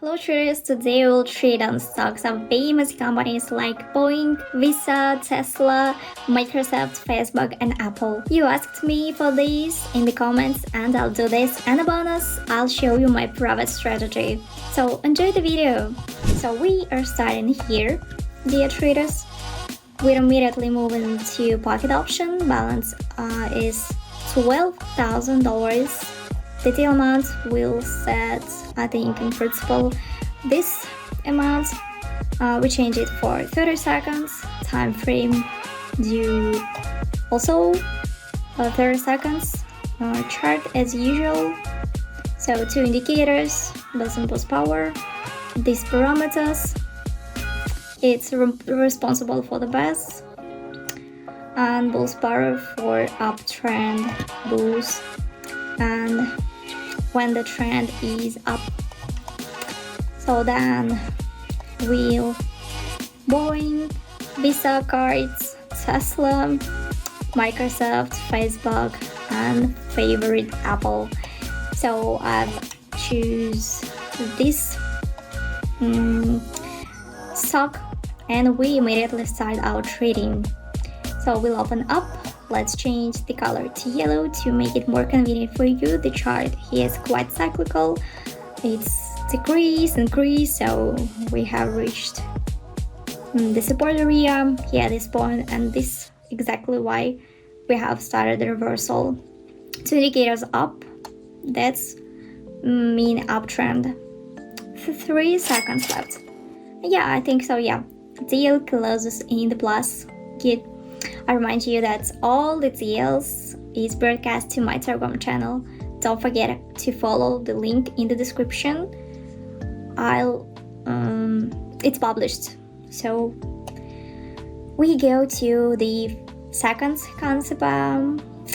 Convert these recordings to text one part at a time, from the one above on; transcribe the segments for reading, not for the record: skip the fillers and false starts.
Hello traders, today we'll trade on stocks of famous companies like Boeing, Visa, Tesla, Microsoft, Facebook, and Apple. You asked me for this in the comments and I'll do this, and a bonus, I'll show you my private strategy. So enjoy the video. So we are starting here, dear traders. We're immediately moving to pocket option. Balance is $12,000. The deal amount will set, I think in principle, this amount. We change it for 30 seconds. Time frame due also 30 seconds. Chart as usual. So two indicators, bus and post power. These parameters. It's responsible for the bus and bulls power for uptrend bulls, and when the trend is up. So then we'll Boeing, Visa cards, Tesla, Microsoft, Facebook, and favorite Apple. So I've choose this stock and we immediately start our trading. So we'll open up. Let's change the color to yellow to make it more convenient for you. The chart here is quite cyclical. It's increase, so we have reached the support area here at this point, and this exactly why we have started the reversal. Two indicators up, that's mean uptrend. 3 seconds left. Yeah, I think so. Yeah, deal closes in the plus. Good. I remind you that all the deals is broadcast to my Telegram channel. Don't forget to follow the link in the description. It's published. So we go to the second concept.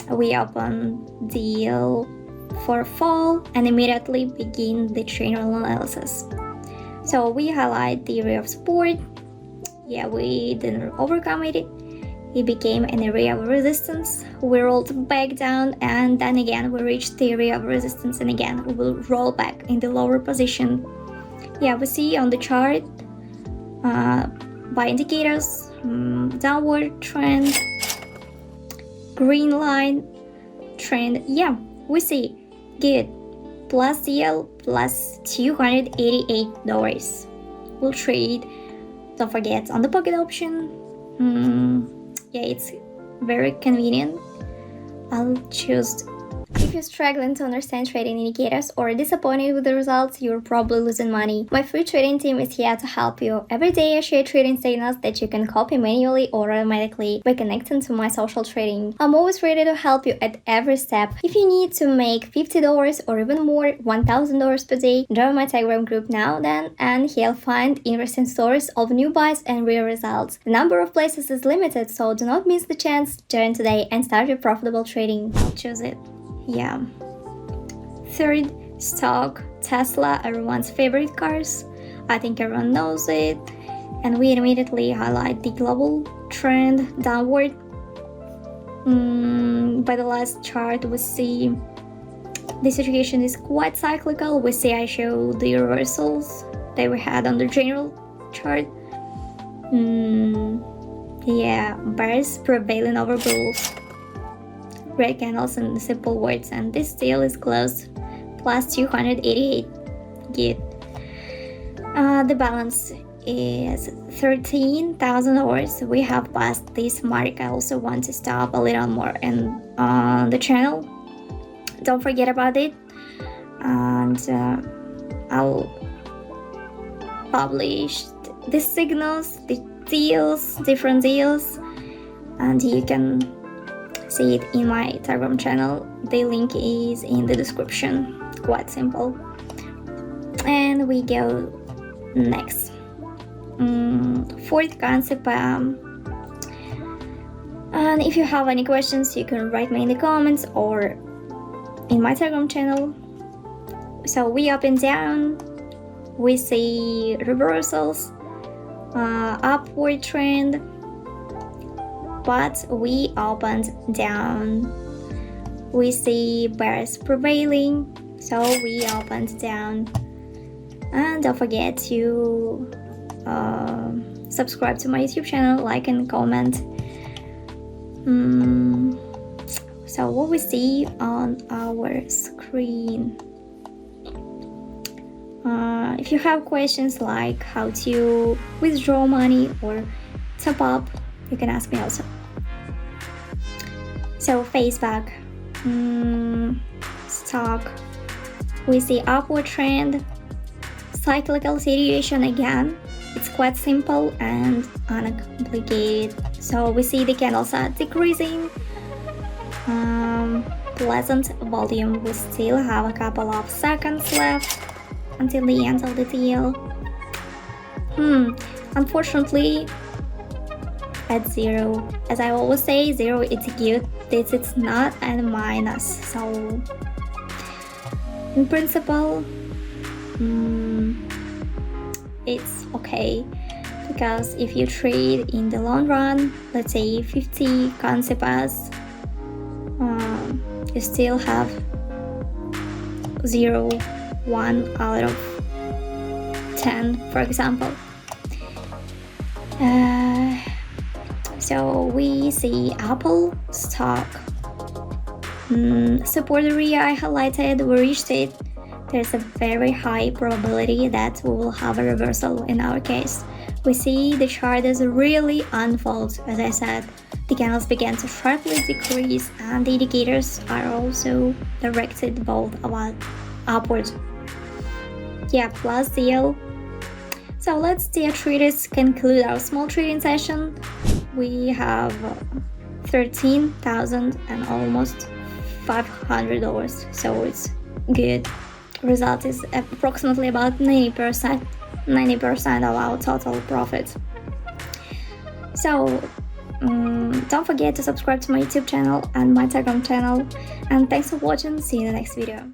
We open deal for fall and immediately begin the general analysis. So we highlight the area of support. Yeah, we didn't overcome it. It became an area of resistance. We rolled back down, and then again we reached the area of resistance, and again we will roll back in the lower position. Yeah, we see on the chart by indicators, downward trend, green line trend. Yeah, we see good. Plus deal plus $288. We'll trade. Don't forget on the pocket option. Yeah, it's very convenient. I'll choose. If you're struggling to understand trading indicators or disappointed with the results, you're probably losing money. My free trading team is here to help you. Every day I share trading signals that you can copy manually or automatically by connecting to my social trading. I'm always ready to help you at every step. If you need to make $50 or even more, $1,000 per day, join my Telegram group now then, and you'll find interesting stories of new buys and real results. The number of places is limited, so do not miss the chance. Join today and start your profitable trading. I'll choose it. Yeah. Third stock, Tesla, everyone's favorite cars. I think everyone knows it. And we immediately highlight the global trend downward. By the last chart, we see the situation is quite cyclical. We see I show the reversals that we had on the general chart. Yeah, bears prevailing over bulls. Red candles and simple words, and this deal is closed plus $288. Good. The balance is $13,000. We have passed this mark. I also want to stop a little more on the channel. Don't forget about it, and I'll publish the signals, the deals, different deals, and you can see it in my Telegram channel. The link is in the description. Quite simple. And we go next. Fourth concept. And if you have any questions, you can write me in the comments or in my Telegram channel. So we up and down. We see reversals, upward trend, but we opened down. We see bears prevailing, so we opened down. And don't forget to subscribe to my YouTube channel, like and comment. So what we see on our screen. If you have questions like how to withdraw money or top up, you can ask me also. So Facebook stock, we see upward trend, cyclical situation again. It's quite simple and uncomplicated. So we see the candles are decreasing. Pleasant volume. We still have a couple of seconds left until the end of the deal. Unfortunately, at zero. As I always say, zero it's good. This it's not a minus. So in principle, it's okay, because if you trade in the long run, let's say 50 CONCEPAs, you still have 0, 1 out of 10, for example. So we see Apple stock support area I highlighted, we reached it. There's a very high probability that we will have a reversal in our case. We see the chart is really unfold. As I said, the candles began to sharply decrease and the indicators are also directed both about upwards. Yeah, plus deal. So let's dear traders conclude our small trading session. We have 13,000 and almost $500, so it's good. Result is approximately about 90% of our total profit. So don't forget to subscribe to my YouTube channel and my Telegram channel, and thanks for watching. See you in the next video.